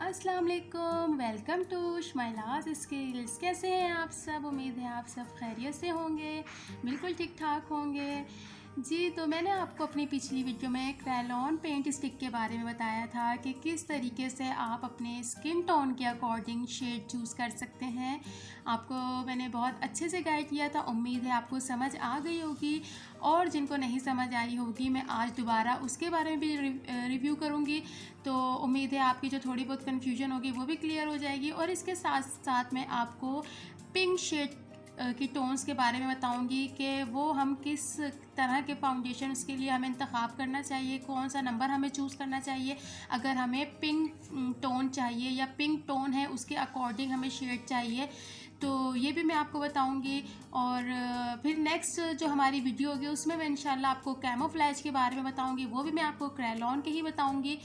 अस्सलाम वालेकुम, welcome to स्माइलाज skills. कैसे हैं आप सब? उम्मीद है आप सब खैरियत से होंगे, बिल्कुल ठीक ठाक होंगे जी। तो मैंने आपको अपनी पिछली वीडियो में क्रेयॉन पेंट स्टिक के बारे में बताया था कि किस तरीके से आप अपने स्किन टोन के अकॉर्डिंग शेड चूज़ कर सकते हैं। आपको मैंने बहुत अच्छे से गाइड किया था, उम्मीद है आपको समझ आ गई होगी। और जिनको नहीं समझ आई होगी, मैं आज दोबारा उसके बारे में भी रिव्यू करूँगी। तो उम्मीद है आपकी जो थोड़ी बहुत कन्फ्यूजन होगी वो भी क्लियर हो जाएगी। और इसके साथ साथ मैं आपको पिंक शेड की टोन्स के बारे में बताऊंगी कि वो हम किस तरह के फाउंडेशन उसके लिए हमें इंतखाब करना चाहिए, कौन सा नंबर हमें चूज़ करना चाहिए अगर हमें पिंक टोन चाहिए या पिंक टोन है उसके अकॉर्डिंग हमें शेड चाहिए। तो ये भी मैं आपको बताऊंगी। और फिर नेक्स्ट जो हमारी वीडियो होगी उसमें मैं इंशाल्लाह आपको कैमोफ्लेज के बारे में बताऊंगी, वो भी मैं आपको क्रेयॉन के ही बताऊंगी।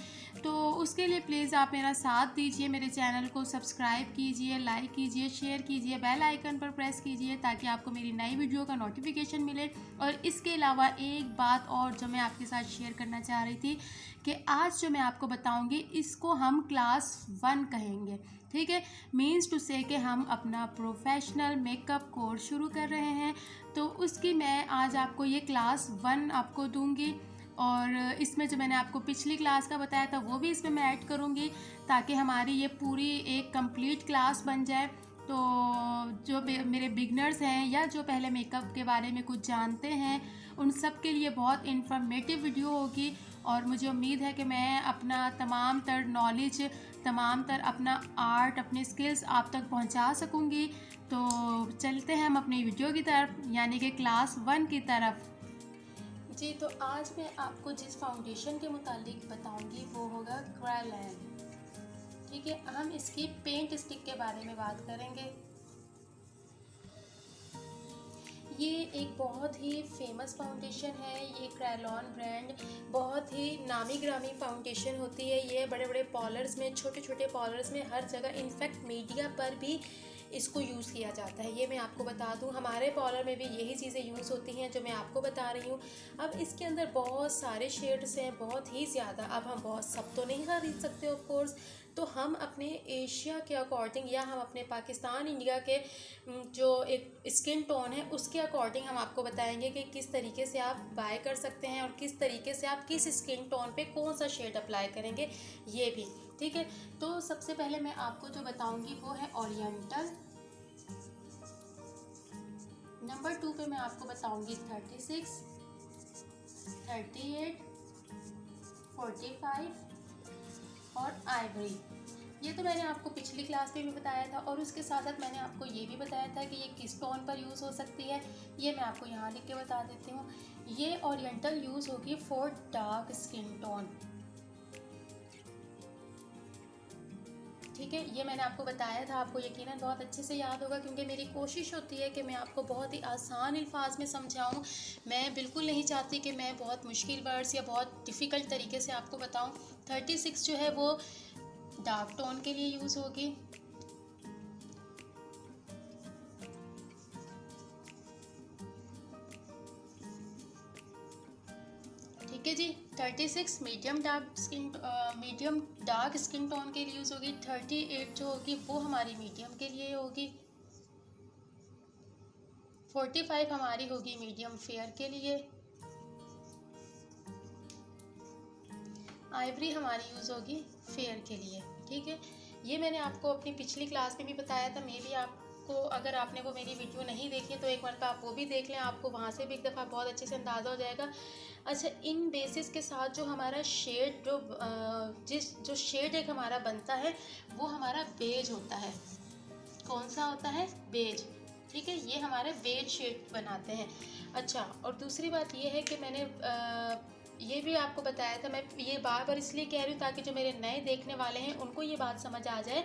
तो उसके लिए प्लीज़ आप मेरा साथ दीजिए, मेरे चैनल को सब्सक्राइब कीजिए, लाइक कीजिए, शेयर कीजिए, बेल आइकन पर प्रेस कीजिए ताकि आपको मेरी नई वीडियो का नोटिफिकेशन मिले। और इसके अलावा एक बात और जो मैं आपके साथ शेयर करना चाह रही थी कि आज जो मैं आपको बताऊंगी इसको हम क्लास 1 कहेंगे, ठीक है। मीन्स टू से कि हम अपना प्रोफेशनल मेकअप कोर्स शुरू कर रहे हैं। तो उसकी मैं आज आपको ये क्लास 1 आपको दूंगी। और इसमें जो मैंने आपको पिछली क्लास का बताया था वो भी इसमें मैं ऐड करूँगी ताकि हमारी ये पूरी एक कंप्लीट क्लास बन जाए। तो जो मेरे बिगनर्स हैं या जो पहले मेकअप के बारे में कुछ जानते हैं उन सब के लिए बहुत इन्फॉर्मेटिव वीडियो होगी। और मुझे उम्मीद है कि मैं अपना तमाम तर नॉलेज, तमाम तर अपना आर्ट, अपने स्किल्स आप तक पहुंचा सकूंगी। तो चलते हैं हम अपनी वीडियो की तरफ, यानी कि क्लास 1 की तरफ जी। तो आज मैं आपको जिस फाउंडेशन के मुतालिक बताऊंगी वो होगा क्रेयॉन, ठीक है। हम इसकी पेंट स्टिक के बारे में बात करेंगे। ये एक बहुत ही फेमस फाउंडेशन है। ये क्रेयॉन ब्रांड बहुत ही नामी ग्रामी फाउंडेशन होती है। ये बड़े बड़े पार्लर्स में, छोटे छोटे पार्लर्स में, हर जगह, इनफैक्ट मीडिया पर भी इसको यूज़ किया जाता है। ये मैं आपको बता दूं, हमारे पार्लर में भी यही चीज़ें यूज़ होती हैं जो मैं आपको बता रही हूँ। अब इसके अंदर बहुत सारे शेड्स हैं, बहुत ही ज़्यादा। अब हम बहुत सब तो नहीं खरीद सकते ऑफ कोर्स, तो हम अपने एशिया के अकॉर्डिंग या हम अपने पाकिस्तान, इंडिया के जो एक स्किन टोन है उसके अकॉर्डिंग हम आपको बताएंगे कि किस तरीके से आप बाय कर सकते हैं और किस तरीके से आप किस स्किन टोन पे कौन सा शेड अप्लाई करेंगे, ये भी, ठीक है। तो सबसे पहले मैं आपको जो बताऊंगी वो है ओरिएंटल। नंबर 2 पे मैं आपको बताऊंगी 36, 38, 45 और आइवरी। ये तो मैंने आपको पिछली क्लास में भी बताया था। और उसके साथ साथ मैंने आपको ये भी बताया था कि ये किस टोन पर यूज़ हो सकती है। ये मैं आपको यहाँ लिख के बता देती हूँ। ये ओरिएंटल यूज़ होगी फॉर डार्क स्किन टोन, ठीक है। ये मैंने आपको बताया था, आपको यकीनन बहुत अच्छे से याद होगा क्योंकि मेरी कोशिश होती है कि मैं आपको बहुत ही आसान अल्फाज में समझाऊं। मैं बिल्कुल नहीं चाहती कि मैं बहुत मुश्किल वर्ड्स या बहुत डिफ़िकल्ट तरीके से आपको बताऊं। 36 जो है वो डार्क टोन के लिए यूज़ होगी। ठीक है जी। 36 मीडियम डार्क स्किन टोन के लिए यूज़ होगी। 38 जो होगी वो हमारी मीडियम के लिए होगी। 45 हमारी होगी मीडियम फेयर के लिए। आइवरी हमारी यूज़ होगी फेयर के लिए, ठीक है। ये मैंने आपको अपनी पिछली क्लास में भी बताया था। मैं भी आपको, अगर आपने वो मेरी वीडियो नहीं देखी तो एक मरतबा आप वो भी देख लें, आपको वहाँ से भी एक दफ़ा बहुत अच्छे से अंदाज़ा हो जाएगा। अच्छा, इन बेसिस के साथ जो हमारा शेड, जो शेड एक हमारा बनता है वो हमारा बेज होता है। कौन सा होता है? बेज, ठीक है। ये हमारे बेज शेड बनाते हैं। अच्छा, और दूसरी बात ये है कि मैंने ये भी आपको बताया था। मैं ये बार बार इसलिए कह रही हूँ ताकि जो मेरे नए देखने वाले हैं उनको ये बात समझ आ जाए।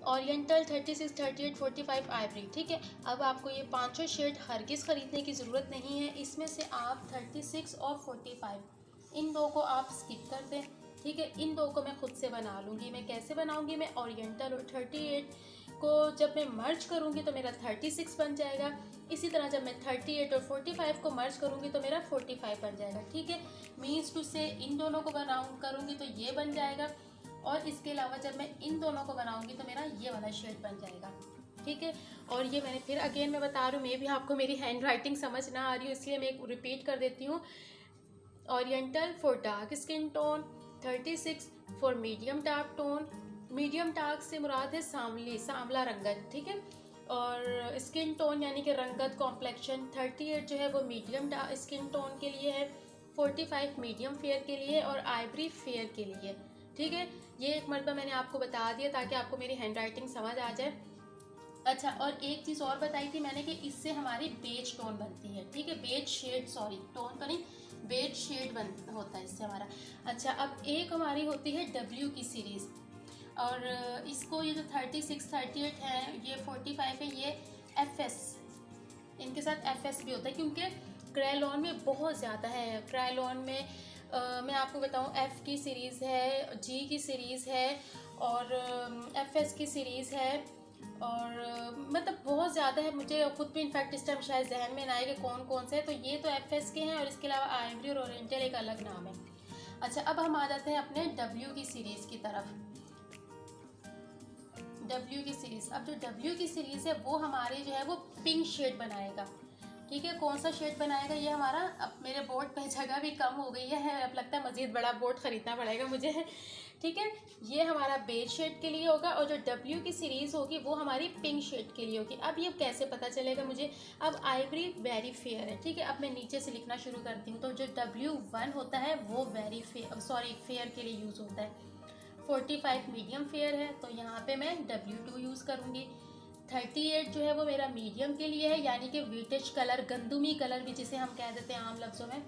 ओरिएंटल, 36, 38, 45, आइवरी, ठीक है। अब आपको ये पांचों शेड हरगिज़ ख़रीदने की ज़रूरत नहीं है। इसमें से आप 36 और 45 इन दो को आप स्किप कर दें, ठीक है। इन दो को मैं खुद से बना लूँगी। मैं कैसे बनाऊँगी? मैं ओरिएंटल और 38 को जब मैं मर्ज करूँगी तो मेरा 36 बन जाएगा। इसी तरह जब मैं 38 और 45 को मर्ज करूँगी तो मेरा 45 बन जाएगा, ठीक है। मीन्स टू से इन दोनों को करूँगी तो ये बन जाएगा। और इसके अलावा जब मैं इन दोनों को बनाऊंगी तो मेरा ये वाला शेड बन जाएगा, ठीक है। और ये मैंने फिर अगेन मैं बता रही हूँ, मे भी आपको मेरी हैंड राइटिंग समझ ना आ रही हो, इसलिए मैं एक रिपीट कर देती हूँ। Oriental for dark skin tone, 36 for medium dark tone. Medium dark से मुराद है सांवला रंगत, ठीक है। और स्किन टोन यानी कि रंगत कॉम्प्लेक्शन 38 जो है वो मीडियम स्किन टोन के लिए है, 45 मीडियम फेयर के लिए और आइवरी फेयर के लिए, ठीक है। ये एक मरतबा मैंने आपको बता दिया ताकि आपको मेरी हैंड राइटिंग समझ आ जाए। अच्छा, और एक चीज़ और बताई थी मैंने कि इससे हमारी बेज टोन बनती है, ठीक है। बेज शेड, सॉरी टोन तो नहीं, बेज शेड होता है इससे हमारा। अच्छा, अब एक हमारी होती है W की सीरीज़, और इसको ये जो 36, 38 है, ये 45 है, ये FS, इनके साथ FS भी होता है क्योंकि क्रेलॉन में बहुत ज़्यादा है। क्रेलॉन में मैं आपको बताऊं F की सीरीज़ है, G की सीरीज़ है और FS की सीरीज़ है, और मतलब बहुत ज़्यादा है। मुझे खुद भी इनफैक्ट इस टाइम शायद जहन में ना आए कि कौन कौन से है। तो ये तो FS के हैं और इसके अलावा आइवरी और ओरिएंटल एक अलग नाम है। अच्छा, अब हम आ जाते हैं अपने W की सीरीज़ की तरफ। W की सीरीज़, अब जो W की सीरीज़ है वो हमारे जो है वो पिंक शेड बनाएगा, ठीक है। कौन सा शेड बनाएगा ये हमारा, अब मेरे बोर्ड पे जगह भी कम हो गई है, अब लगता है मज़ीद बड़ा बोर्ड ख़रीदना पड़ेगा मुझे, ठीक है। ये हमारा बेज शेड के लिए होगा और जो W की सीरीज़ होगी वो हमारी पिंक शेड के लिए होगी। अब ये कैसे पता चलेगा मुझे, अब आइवरी वेरी फेयर है, ठीक है। अब मैं नीचे से लिखना शुरू करती हूँ। तो जो W1 होता है वो फेयर के लिए यूज़ होता है, 45 मीडियम फेयर है, तो यहाँ पे मैं W2 यूज़ करूँगी। 38 जो है वो मेरा मीडियम के लिए है, यानी कि विटिश कलर, गंदुमी कलर भी जिसे हम कह देते हैं आम लफ्ज़ों में,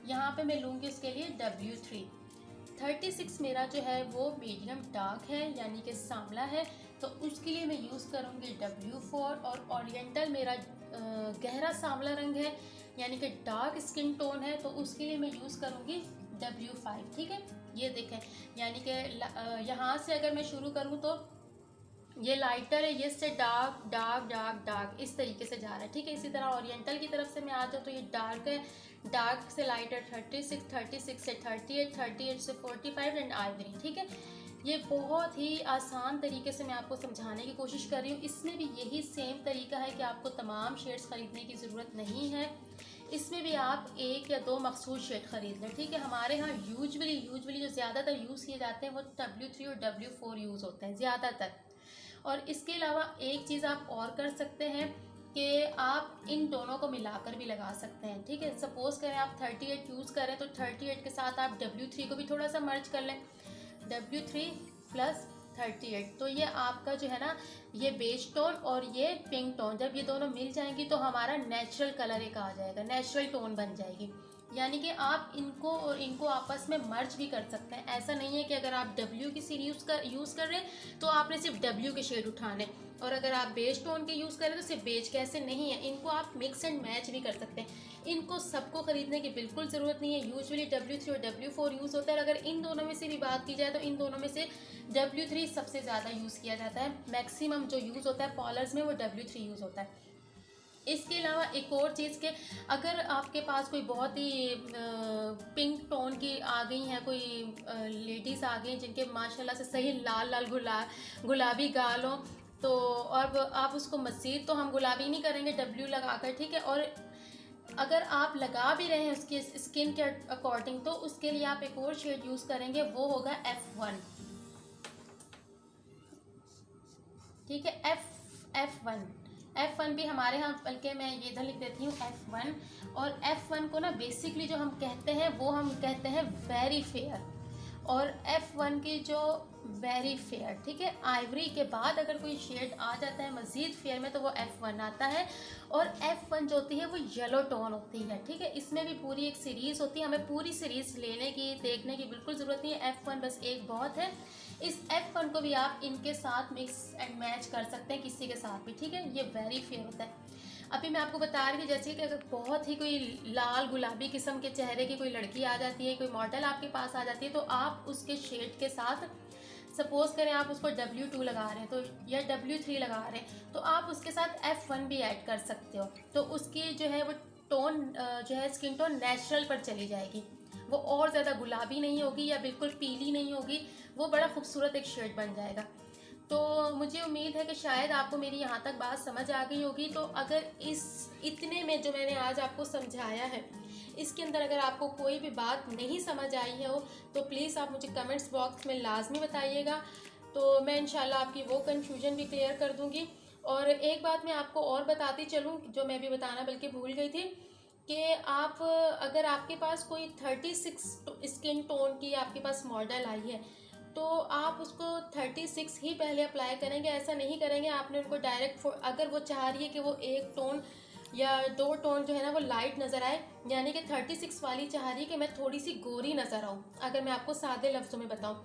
यहाँ पे मैं लूँगी इसके लिए W3। 36 मेरा जो है वो मीडियम डार्क है यानी कि सांवला है, तो उसके लिए मैं यूज़ करूँगी W4। और ओरिएंटल मेरा गहरा सांवला रंग है यानी कि डार्क स्किन टोन है, तो उसके लिए मैं यूज़ करूँगी W5, ठीक है। ये देखें, यानी कि यहाँ से अगर मैं शुरू करूँ तो ये लाइटर है, ये से डार्क डार्क डार्क डार्क इस तरीके से जा रहा है, ठीक है। इसी तरह ओरिएंटल की तरफ से मैं आ जाऊँ तो ये डार्क है, डार्क से लाइटर 36, 36 से 38, 38 से 45 एंड आइवरी, ठीक है। ये बहुत ही आसान तरीके से मैं आपको समझाने की कोशिश कर रही हूँ। इसमें भी यही सेम तरीका है कि आपको तमाम शेड्स ख़रीदने की ज़रूरत नहीं है, इसमें भी आप एक या दो मखसूस शेड ख़रीद लें, ठीक है। हमारे यहाँ यूजुअली जो ज़्यादातर यूज़ किए जाते हैं वो W3 और W4 यूज़ होते हैं ज़्यादातर। और इसके अलावा एक चीज़ आप और कर सकते हैं कि आप इन दोनों को मिलाकर भी लगा सकते हैं, ठीक है। सपोज़ करें आप 38 यूज़ करें तो 38 के साथ आप W3 को भी थोड़ा सा मर्ज कर लें, W3 प्लस 38, तो ये आपका जो है ना, ये बेज टोन और ये पिंक टोन जब ये दोनों मिल जाएंगी तो हमारा नेचुरल कलर एक आ जाएगा, नेचुरल टोन बन जाएगी। यानी कि आप इनको और इनको आपस में मर्ज भी कर सकते हैं। ऐसा नहीं है कि अगर आप W की सीरीज यूज़ कर रहे हैं तो आपने सिर्फ W के शेड उठाने, और अगर आप बेज टोन के यूज़ करें तो सिर्फ बेज के, ऐसे नहीं है। इनको आप मिक्स एंड मैच भी कर सकते हैं। इनको सबको ख़रीदने की बिल्कुल ज़रूरत नहीं है। यूजुअली W3 और W4 यूज़ होता है। अगर इन दोनों में से भी बात की जाए तो इन दोनों में से W3 सबसे ज़्यादा यूज़ किया जाता है। मैक्सिमम जो यूज़ होता है पॉलर्स में वो W3 यूज़ होता है। इसके अलावा एक और चीज़ के, अगर आपके पास कोई बहुत ही पिंक टोन की आ गई हैं, कोई लेडीज़ आ गई हैं जिनके माशाल्लाह से सही लाल लाल गुलाबी गाल हो, तो अब आप उसको मज़ीद तो हम गुलाबी नहीं करेंगे W लगाकर, ठीक है। और अगर आप लगा भी रहे हैं उसकी स्किन के अकॉर्डिंग तो उसके लिए आप एक और शेड यूज़ करेंगे, वो होगा F1, ठीक है। F1 भी हमारे यहाँ, बल्कि मैं ये इधर लिख देती हूँ F1। और F1 को ना बेसिकली जो हम कहते हैं वो हम कहते हैं वेरी फेयर, और F1 की जो वेरी फेयर, ठीक है। आइवरी के बाद अगर कोई शेड आ जाता है मज़ीद फेयर में तो वो F1 आता है। और F1 जो होती है वो येलो टोन होती है, ठीक है। इसमें भी पूरी एक सीरीज़ होती है, हमें पूरी सीरीज़ लेने की देखने की बिल्कुल ज़रूरत नहीं है। F1 बस एक बहुत है। इस F1 को भी आप इनके साथ मिक्स एंड मैच कर सकते हैं, किसी के साथ भी, ठीक है। ये वेरी फेयर होता है। अभी मैं आपको बता रही थी जैसे कि अगर बहुत ही कोई लाल गुलाबी किस्म के चेहरे की कोई लड़की आ जाती है, कोई मॉडल आपके पास आ जाती है, तो आप उसके शेड के साथ, सपोज़ करें आप उसको W2 लगा रहे हैं तो, या W3 लगा रहे हैं तो आप उसके साथ F1 भी ऐड कर सकते हो, तो उसकी जो है वो टोन जो है स्किन टोन नेचुरल पर चली जाएगी। वो और ज़्यादा गुलाबी नहीं होगी या बिल्कुल पीली नहीं होगी, वो बड़ा खूबसूरत एक शेड बन जाएगा। तो मुझे उम्मीद है कि शायद आपको मेरी यहाँ तक बात समझ आ गई होगी। तो अगर इतने में जो मैंने आज आपको समझाया है, इसके अंदर अगर आपको कोई भी बात नहीं समझ आई है हो तो प्लीज़ आप मुझे कमेंट्स बॉक्स में लाजमी बताइएगा, तो मैं इंशाल्लाह आपकी वो कन्फ्यूजन भी क्लियर कर दूँगी। और एक बात मैं आपको और बताती चलूँ जो मैं भी बताना बल्कि भूल गई थी, कि आप अगर आपके पास कोई 36 स्किन टोन की आपके पास मॉडल आई है तो आप उसको 36 ही पहले अप्लाई करेंगे। ऐसा नहीं करेंगे आपने उनको डायरेक्ट, अगर वो चाह रही है कि वो एक टोन या दो टोन जो है ना वो लाइट नज़र आए, यानी कि 36 वाली चाह रही है कि मैं थोड़ी सी गोरी नज़र आऊँ, अगर मैं आपको सादे लफ्ज़ों में बताऊँ,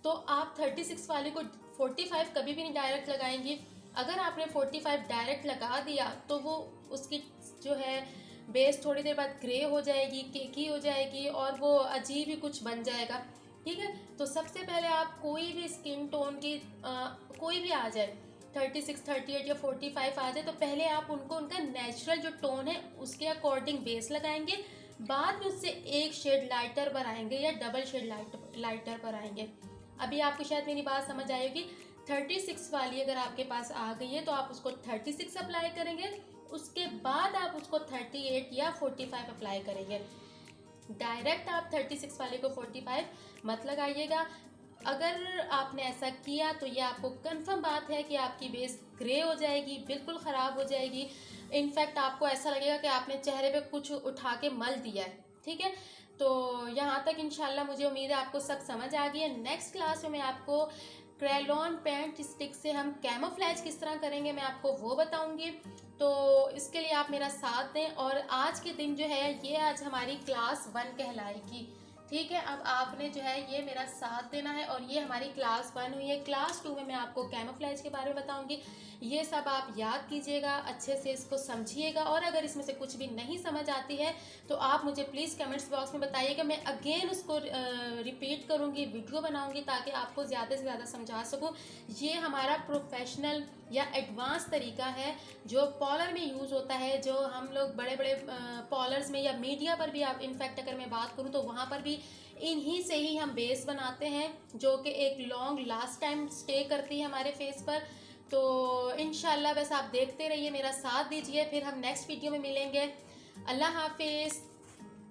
तो आप 36 वाली को 45 कभी भी नहीं डायरेक्ट लगाएंगी। अगर आपने 45 डायरेक्ट लगा दिया तो वो उसकी जो है बेस थोड़ी देर बाद ग्रे हो जाएगी, केकी हो जाएगी और वो अजीब ही कुछ बन जाएगा। ठीक है, तो सबसे पहले आप कोई भी स्किन टोन की कोई भी आ जाए, 36, 38 या 45 आ जाए, तो पहले आप उनको उनका नेचुरल जो टोन है उसके अकॉर्डिंग बेस लगाएंगे, बाद में उससे एक शेड लाइटर पर आएंगे या डबल शेड लाइटर पर आएंगे। अभी आपको शायद मेरी बात समझ आएगी। 36 वाली अगर आपके पास आ गई है तो आप उसको 36 अप्लाई करेंगे, उसके बाद आप उसको 38 या 45 अप्लाई करेंगे। डायरेक्ट आप 36 वाले को 45 मत लगाइएगा। अगर आपने ऐसा किया तो ये आपको कंफर्म बात है कि आपकी बेस ग्रे हो जाएगी, बिल्कुल ख़राब हो जाएगी। इनफैक्ट आपको ऐसा लगेगा कि आपने चेहरे पे कुछ उठा के मल दिया है। ठीक है, तो यहाँ तक इंशाल्लाह मुझे उम्मीद है आपको सब समझ आ गई है। नेक्स्ट क्लास में मैं आपको क्रेलॉन पेंट स्टिक से हम कैमोफ्लेज किस तरह करेंगे मैं आपको वो बताऊंगी। तो इसके लिए आप मेरा साथ दें। और आज के दिन जो है ये आज हमारी क्लास 1 कहलाएगी। ठीक है, अब आपने जो है ये मेरा साथ देना है और ये हमारी क्लास 1 हुई है। क्लास 2 में मैं आपको कैमोफ्लेज के बारे में बताऊंगी। ये सब आप याद कीजिएगा, अच्छे से इसको समझिएगा, और अगर इसमें से कुछ भी नहीं समझ आती है तो आप मुझे प्लीज़ कमेंट्स बॉक्स में बताइएगा। मैं अगेन उसको रिपीट करूँगी, वीडियो बनाऊँगी ताकि आपको ज़्यादा से ज़्यादा समझा सकूँ। ये हमारा प्रोफेशनल या एडवांस तरीका है जो पॉलर में यूज़ होता है, जो हम लोग बड़े बड़े पॉलर्स में या मीडिया पर भी, आप इनफैक्ट अगर मैं बात करूँ तो वहाँ पर भी इन्हीं से ही हम बेस बनाते हैं, जो कि एक लॉन्ग लास्ट टाइम स्टे करती है हमारे फेस पर। तो इंशाल्लाह बस आप देखते रहिए, मेरा साथ दीजिए, फिर हम नेक्स्ट वीडियो में मिलेंगे। अल्लाह हाफिज़।